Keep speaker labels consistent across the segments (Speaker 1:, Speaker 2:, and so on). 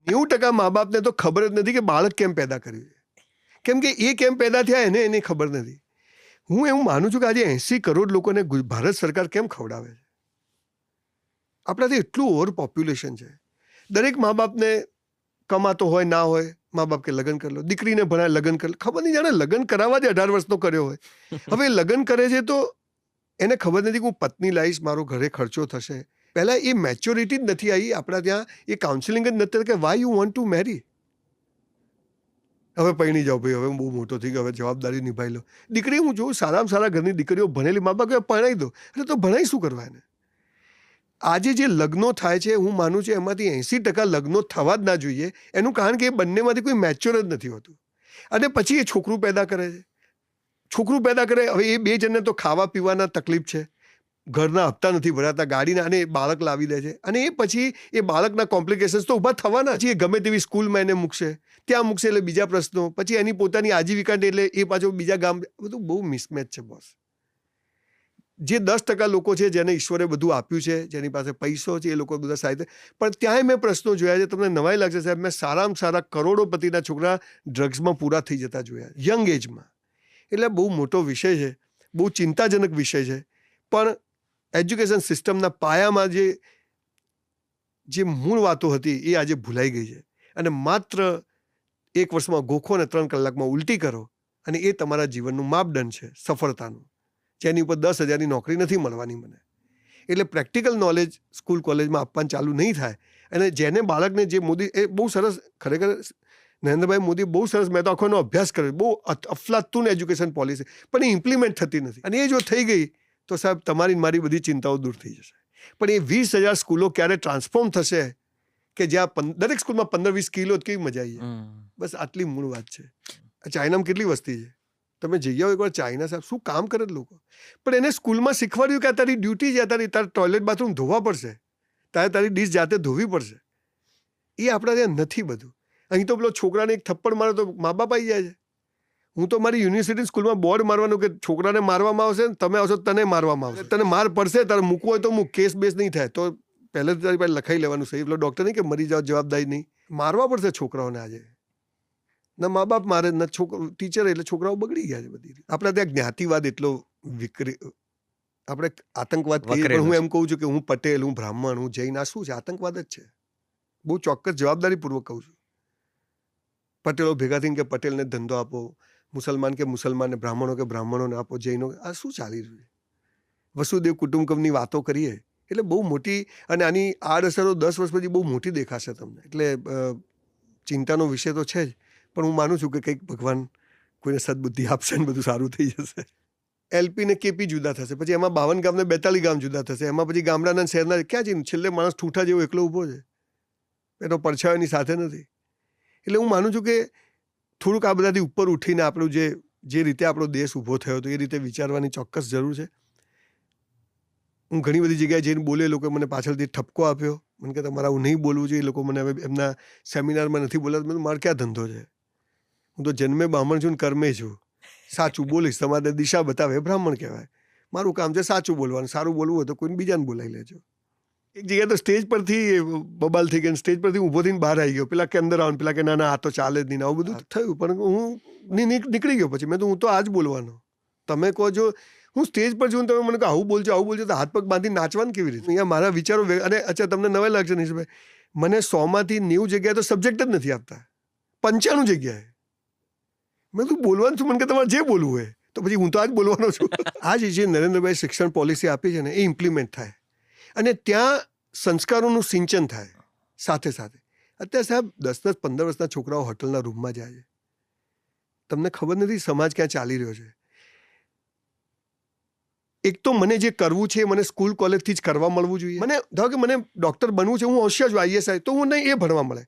Speaker 1: 90% મા બાપને તો ખબર જ નથી કે બાળક કેમ પેદા કર્યું છે, કેમ કે એ કેમ પેદા થયા એને ખબર નથી. હું એવું માનું છું કે આજે 80 કરોડ લોકોને ભારત સરકાર કેમ ખવડાવે છે? આપણાથી એટલું ઓવર પોપ્યુલેશન છે. દરેક મા બાપને કમાતો હોય ના હોય, મા બાપ કે લગ્ન કરી લો, દીકરીને ભણાય લગ્ન કરી લો. ખબર નહીં, જાણે લગ્ન કરાવવા જ 18 વર્ષનો કર્યો હોય. હવે લગ્ન કરે છે તો એને ખબર નથી કે હું પત્ની લાવીશ, મારો ઘરે ખર્ચો થશે. પહેલાં એ મેચ્યોરિટી જ નથી આવી આપણા ત્યાં, એ કાઉન્સિલિંગ જ નથી કે why you want to marry. હવે પરણી જાઓ ભાઈ, હવે હું બહુ મોટો થઈ ગયો, હવે જવાબદારી નિભાવી લો. દીકરી હું જોઉં સારામાં સારા ઘરની દીકરીઓ ભણેલી, મા બાપ પરણાવી દો. એટલે તો ભણાઈ શું કરવા એને? આજે જે લગ્નો થાય છે, હું માનું છું એમાંથી 80% લગ્નો થવા જ ના જોઈએ. એનું કારણ કે એ બંનેમાંથી કોઈ મેચ્યોર જ નથી હોતું. અને પછી એ છોકરું પેદા કરે છે. છોકરું પેદા કરે, હવે એ 2 જણને તો ખાવા પીવાના તકલીફ છે, ઘરના હપ્તા નથી ભરાતા, ગાડીના, અને એ બાળક લાવી દે છે. અને એ પછી એ બાળકના કોમ્પ્લિકેશન્સ તો ઊભા થવાના છે. એ ગમે તેવી સ્કૂલમાં એને મૂકશે, ત્યાં મૂકશે એટલે બીજા પ્રશ્નો, પછી એની પોતાની આજીવિકા, એટલે એ પાછો બીજા ગામ. બધું બહુ મિસમેચ છે બોસ. જે 10% લોકો છે જેને ઈશ્વરે બધું આપ્યું છે, જેની પાસે પૈસો છે, એ લોકો બધા સાહિત્ય. પણ ત્યાંય મેં પ્રશ્નો જોયા છે, તમને નવાઈ લાગશે સાહેબ, મેં સારામાં સારા કરોડોપતિના છોકરા ડ્રગ્સમાં પૂરા થઈ જતા જોયા યંગ એજમાં. એટલે બહુ મોટો વિષય છે, બહુ ચિંતાજનક વિષય છે. પણ એજ્યુકેશન સિસ્ટમના પાયામાં જે મૂળ વાતો હતી એ આજે ભૂલાઈ ગઈ છે. અને માત્ર 1 વર્ષમાં ગોખો અને 3 કલાકમાં ઉલટી કરો, અને એ તમારા જીવનનું માપદંડ છે સફળતાનું, જેની ઉપર 10,000ની નોકરી નથી મળવાની મને. એટલે પ્રેક્ટિકલ નોલેજ સ્કૂલ કોલેજમાં આપવાનું ચાલુ નહીં થાય. અને જેને બાળકને, જે મોદી, એ બહુ સરસ, ખરેખર નરેન્દ્રભાઈ મોદી બહુ સરસ, મેં તો આખો એનો અભ્યાસ કર્યો, બહુ અફલાતુન એજ્યુકેશન પોલિસી, પણ એ ઇમ્પ્લિમેન્ટ થતી નથી. અને એ જો થઈ ગઈ તો સાહેબ તમારી મારી બધી ચિંતાઓ દૂર થઈ જશે. પણ એ 20,000 સ્કૂલો ક્યારે ટ્રાન્સફોર્મ થશે કે જ્યાં દરેક સ્કૂલમાં 15-20 કિલો, કેવી મજા આવી જાય. બસ આટલી મૂળ વાત છે. ચાઇનામાં કેટલી વસ્તી છે, તમે જઈ આવો એકવાર ચાઇના, સાહેબ શું કામ કરે લોકો. પણ એને સ્કૂલમાં શીખવાડ્યું કે આ તારી ડ્યુટી છે, તારે ટોયલેટ બાથરૂમ ધોવા પડશે, તારી ડીશ જાતે ધોવી પડશે. એ આપણા ત્યાં નથી બધું. અહીં તો પેલો છોકરાને એક થપ્પડ મારે તો મા બાપ આવી જાય છે. હું તો મારી યુનિવર્સિટી સ્કૂલમાં બોર્ડ મારવાનું કે છોકરાને મારવામાં આવશે, તમે આવશો તને મારવામાં આવશે, તને માર પડશે, તારે મૂકવો હોય તો મૂક, કેસ બેસ નહીં થાય તો પહેલે તારી પાસે લખાઈ લેવાનું સહી. પેલો ડૉક્ટર નહીં કે મરી જાવ જવાબદારી નહીં, મારવા પડશે છોકરાઓને. આજે ના મા બાપ મારે, ના ટીચર, એટલે છોકરાઓ બગડી ગયા છે બધી. આપણા ત્યાં જ્ઞાતિવાદ એટલો વિકરી, આપણે આતંકવાદ કહીએ, પણ હું એમ કહું છું કે હું પટેલ, હું બ્રાહ્મણ, હું જૈન, આ શું છે? આતંકવાદ જ છે. બહુ ચોક્કસ જવાબદારીપૂર્વક કહું છું. પટેલો ભેગા થઈને કે પટેલને ધંધો આપો, મુસલમાન કે મુસલમાનને, બ્રાહ્મણો કે બ્રાહ્મણોને આપો, જૈનો, આ શું ચાલી રહ્યું છે? વસુદેવ કુટુંબકમની વાતો કરીએ એટલે બહુ મોટી, અને આની આડઅસરો 10 વર્ષ પછી બહુ મોટી દેખાશે તમને. એટલે ચિંતાનો વિષય તો છે જ, પણ હું માનું છું કે કંઈક ભગવાન કોઈને સદબુદ્ધિ આપશે ને બધું સારું થઈ જશે. એલપી ને કેપી જુદા થશે, પછી એમાં 52 ગામ ને 42 ગામ જુદા થશે, એમાં પછી ગામડાના શહેરના ક્યાં જઈને છેલ્લે માણસ ઠૂઠા જેવો એકલો ઊભો છે, એનો પડછાયો એની સાથે નથી. એટલે હું માનું છું કે થોડુંક આ બધાથી ઉપર ઉઠીને આપણું જે રીતે આપણો દેશ ઊભો થયો હતો એ રીતે વિચારવાની ચોક્કસ જરૂર છે. હું ઘણી બધી જગ્યાએ જઈને બોલે, લોકો મને પાછળથી ઠપકો આપ્યો, મને કે તમારે આવું નહીં બોલવું જોઈએ. લોકો મને હવે એમના સેમિનારમાં નથી બોલાતા. મારે ક્યાં ધંધો છે? હું તો જન્મે બ્રાહ્મણ છું ને કર્મે છું. સાચું બોલીશ, તમારે દિશા બતાવે બ્રાહ્મણ કહેવાય. મારું કામ છે સાચું બોલવાનું. સારું બોલવું હોય તો કોઈને બીજાને બોલાવી લેજો. એક જગ્યાએ તો સ્ટેજ પરથી બબાલ થઈ ગઈ, સ્ટેજ પરથી ઊભો થઈને બહાર આવી ગયો. પેલા કે અંદર આવવાનું, પેલા કે ના આ તો ચાલે જ નહીં. આવું બધું થયું, પણ હું નીકળી ગયો. પછી મેં તો હું તો આ જ બોલવાનો. તમે કહો છો હું સ્ટેજ પર છું, તમે મને કહો આવું બોલજો તો હાથ પગ બાંધી નાચવાનું કેવી રીતે? અહીંયા મારા વિચારો, અને અચ્છા તમને નવાઈ લાગશે નહીં, મને 100માંથી 90 જગ્યાએ તો સબ્જેક્ટ જ નથી આપતા. 95 જગ્યાએ મેં તું બોલવાનું છું, મને કે તમારે જે બોલવું હોય. તો પછી હું તો આ જ બોલવાનો છું. આ જે નરેન્દ્રભાઈ શિક્ષણ પોલિસી આપી છે ને, એ ઇમ્પ્લિમેન્ટ થાય અને ત્યાં સંસ્કારોનું સિંચન થાય. સાથે સાથે અત્યારે સાહેબ 10-15 વર્ષના છોકરાઓ હોટલના રૂમમાં જાય છે. તમને ખબર નથી સમાજ ક્યાં ચાલી રહ્યો છે. એક તો મને જે કરવું છે મને સ્કૂલ કોલેજથી જ કરવા મળવું જોઈએ. મને ધારો કે મને ડૉક્ટર બનવું છે, હું હોશિયાર છું, IAS, તો હું નહીં એ ભણવા મળે.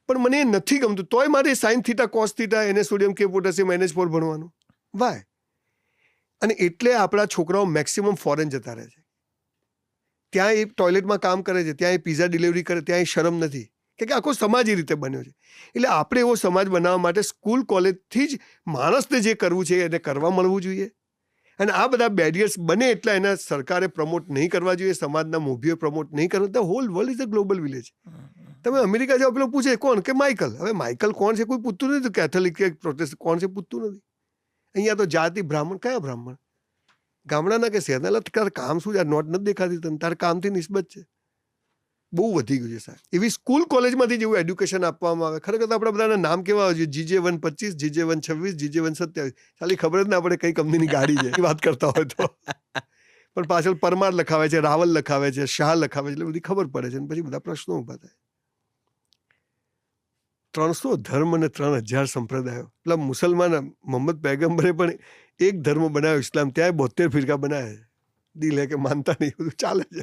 Speaker 1: પણ મને એ નથી ગમતું, તોય મારે સાઇન થીટા કોસ થીટા એને સોડિયમ કે પોટેશિયમ NH4 ભણવાનું. વાય? અને એટલે આપણા છોકરાઓ મેક્સિમમ ફોરેન જતા રહે છે. ત્યાં એ ટોયલેટમાં કામ કરે છે, ત્યાં એ પિઝા ડિલિવરી કરે, ત્યાં એ શરમ નથી, કે આખો સમાજ એ રીતે બન્યો છે. એટલે આપણે એવો સમાજ બનાવવા માટે સ્કૂલ કોલેજથી જ માણસને જે કરવું છે એને કરવા મળવું જોઈએ. અને આ બધા બેરિયર્સ બને એટલા એના સરકારે પ્રમોટ નહીં કરવા જોઈએ, સમાજના મોભીઓ પ્રમોટ નહીં કરવા. The hall world is a global village. તમે અમેરિકા જાઓ, પેલો પૂછે કોણ, કે માઇકલ. હવે માઇકલ કોણ છે કોઈ પૂછતું નથી, કેથોલિક કે પ્રોટેસ્ટન્ટ કોણ છે પૂછતું નથી. અહીંયા તો જાતિ બ્રાહ્મણ, કયા બ્રાહ્મણ? ગામડાના કે શહેરના? તારે કામ શું છે? નોટ નથી દેખાતી તને? તારે કામથી નિસ્બત છે. બહુ વધી ગયું છે સાહેબ. એવી સ્કૂલ કોલેજમાંથી જેવું એડ્યુકેશન આપવામાં આવે, ખરેખર તો આપણે બધાના નામ કેવા હોય છે, GJ125, GJ126, GJ127. ખાલી ખબર જ ના પડે કઈ કંપનીની ગાડી છે એ વાત કરતા હોય તો. પણ પાછળ પરમાર લખાવે છે, રાવલ લખાવે છે, શાહ લખાવે છે, એટલે બધી ખબર પડે છે. અને પછી બધા પ્રશ્નો ઊભા થાય. 300 ધર્મ અને 3000 સંપ્રદાયો. એટલે મુસલમાન મોહમ્મદ પૈગંબરે પણ એક ધર્મ બનાવ્યો, ઇસ્લામ. ત્યાં 72 ફિરકા બનાવ્યા છે. દિલ હે કે માનતા નહીં, બધું ચાલે છે.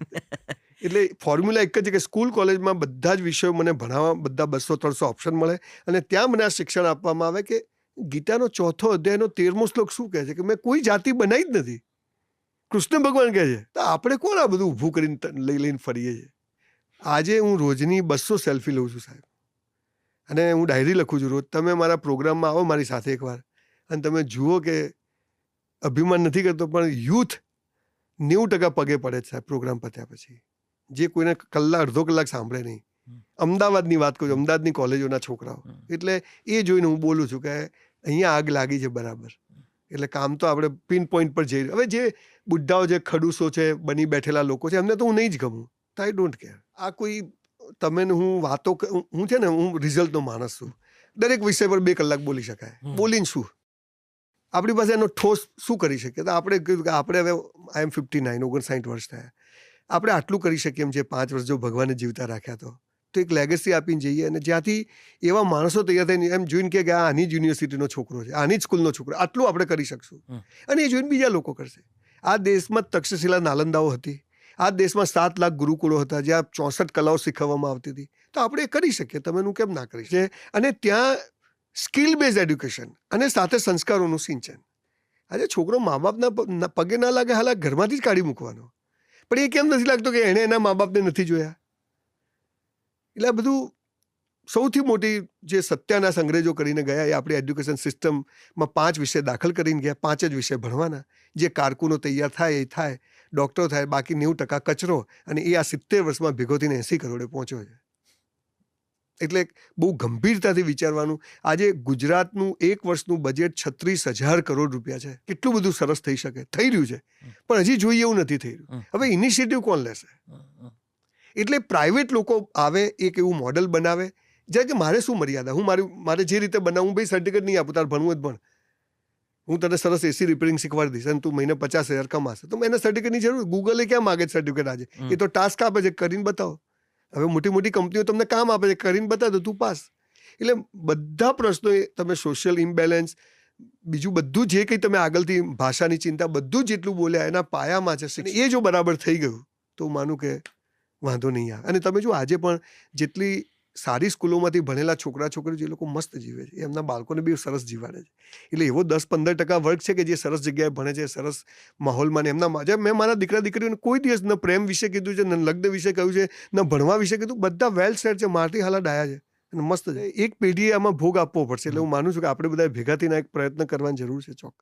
Speaker 1: એટલે ફોર્મ્યુલા એક જ છે કે સ્કૂલ કોલેજમાં બધા જ વિષયો મને ભણાવવા, બધા 200-300 ઓપ્શન મળે, અને ત્યાં મને આ શિક્ષણ આપવામાં આવે કે ગીતાનો 4થો અધ્યાયનો 13મો શ્લોક શું કહે છે, કે મેં કોઈ જાતિ બનાવી જ નથી. કૃષ્ણ ભગવાન કહે છે. તો આપણે કોણ આ બધું ઊભું કરીને લઈને ફરીએ છીએ? આજે હું રોજની 200 સેલ્ફી લઉં છું સાહેબ, અને હું ડાયરી લખું છું રોજ. તમે મારા પ્રોગ્રામમાં આવો મારી સાથે એકવાર, અને તમે જુઓ કે અભિમાન નથી કરતો, પણ યુથ 90% પગે પડે છે સાહેબ પ્રોગ્રામ પત્યા પછી. જે કોઈને અડધો કલાક સાંભળે નહીં. અમદાવાદની વાત કરું છું, અમદાવાદની કોલેજોના છોકરાઓ. એટલે એ જોઈને હું બોલું છું કે અહીંયા આગ લાગી છે બરાબર. એટલે કામ તો આપણે પિન પોઈન્ટ પર જઈ. હવે જે બુઢ્ઢાઓ, જે ખડૂસો છે, બની બેઠેલા લોકો છે, એમને તો હું નહીં જ ગમું. તો આઈ ડોન્ટ કેર. આ કોઈ તમે હું વાતો, હું છે ને, હું રિઝલ્ટનો માણસ છું. દરેક વિષય પર 2 કલાક બોલી શકાય. બોલીને શું આપણી પાસે એનો ઠોસ શું કરી શકીએ? તો આપણે કહ્યું કે આપણે હવે આઈ એમ 59, 59 વર્ષ થયા. આપણે આટલું કરી શકીએ એમ છે. 5 વર્ષ જો ભગવાને જીવતા રાખ્યા તો એક લેગસી આપીને જઈએ, અને જ્યાંથી એવા માણસો તૈયાર થઈને એમ જોઈને કે આની જ યુનિવર્સિટીનો છોકરો છે, આની જ સ્કૂલનો છોકરો, આટલું આપણે કરી શકશું. અને એ જોઈને બીજા લોકો કરશે. આ દેશમાં તક્ષશિલા નાલંદાઓ હતી. આ દેશમાં 7 લાખ ગુરુકુળો હતા, જ્યાં 64 કલાઓ શીખવવામાં આવતી હતી. તો આપણે એ કરી શકીએ. તમે હું કેમ ના કરી શકીએ? અને ત્યાં સ્કિલ બેઝ એડ્યુકેશન અને સાથે સંસ્કારોનું સિંચન. આજે છોકરો મા બાપના પગે ના લાગે, હાલ ઘરમાંથી જ કાઢી મૂકવાનો. પણ એ કેમ નથી લાગતો કે એણે એના મા બાપને નથી જોયા? એટલે આ બધું સૌથી મોટી જે સત્યાનાશ અંગ્રેજો કરીને ગયા, એ આપણી એડ્યુકેશન સિસ્ટમમાં 5 વિષય દાખલ કરીને ગયા. 5 જ વિષય ભણવાના. જે કારકુનો તૈયાર થાય એ થાય, ડૉક્ટર થાય, બાકી 90% કચરો. અને એ આ 70 વર્ષમાં ભેગો થઈને 80 કરોડે પહોંચ્યો છે. એટલે બહુ ગંભીરતાથી વિચારવાનું. આજે ગુજરાતનું 1 વર્ષનું બજેટ 36,000 કરોડ રૂપિયા છે. કેટલું બધું સરસ થઈ શકે, થઈ રહ્યું છે, પણ હજી જોઈએ એવું નથી થઈ રહ્યું. હવે ઇનિશિયેટિવ કોણ લેશે? એટલે પ્રાઇવેટ લોકો આવે, એક એવું મોડલ બનાવે. જ્યારે કે મારે શું મર્યાદા? હું મારે જે રીતે બનાવું, ભાઈ સર્ટિફિકેટ નહીં આપું, તારે ભણવું જ ભણ. હું તને સરસ એસી રિપેરિંગ શીખવાડી દઈશ, અને તું મહિને 50,000 કમાશે. તો એને સર્ટિફિકેટની જરૂર? ગૂગલે ક્યાં માગે છે સર્ટિફિકેટ આજે? એ તો ટાસ્ક આપે છે, કરીને બતાવો. હવે મોટી મોટી કંપનીઓ તમને કામ આપે છે, કરીને બતાવો તો તું પાસ. એટલે બધા પ્રશ્નો, તમે સોશિયલ ઇમ્બેલેન્સ, બીજું બધું જે કંઈ તમે આગળથી ભાષાની ચિંતા, બધું જેટલું બોલ્યા એના પાયામાં છે. એ જો બરાબર થઈ ગયું તો હું માનું કે વાંધો નહીં આવે. અને તમે જો આજે પણ જેટલી સારી સ્કૂલોમાંથી ભણેલા છોકરા છોકરીઓ, જે લોકો મસ્ત જીવે છે, એમના બાળકોને બી સરસ જીવાડે છે. એટલે એવો 10-15% વર્ગ છે કે જે સરસ જગ્યાએ ભણે છે, સરસ માહોલમાં. એમના મેં મારા દીકરા દીકરીઓને કોઈ દિવસ ન પ્રેમ વિશે કીધું છે, ન લગ્ન વિશે કહ્યું છે, ન ભણવા વિશે કીધું. બધા વેલ સેટ છે, મારથી હાલા ડાયા છે, અને મસ્ત છે. એક પેઢીએ આમાં ભોગ આપવો પડશે. એટલે હું માનું છું કે આપણે બધા ભેગા થઈને એક પ્રયત્ન કરવાની જરૂર છે. ચોક્કસ.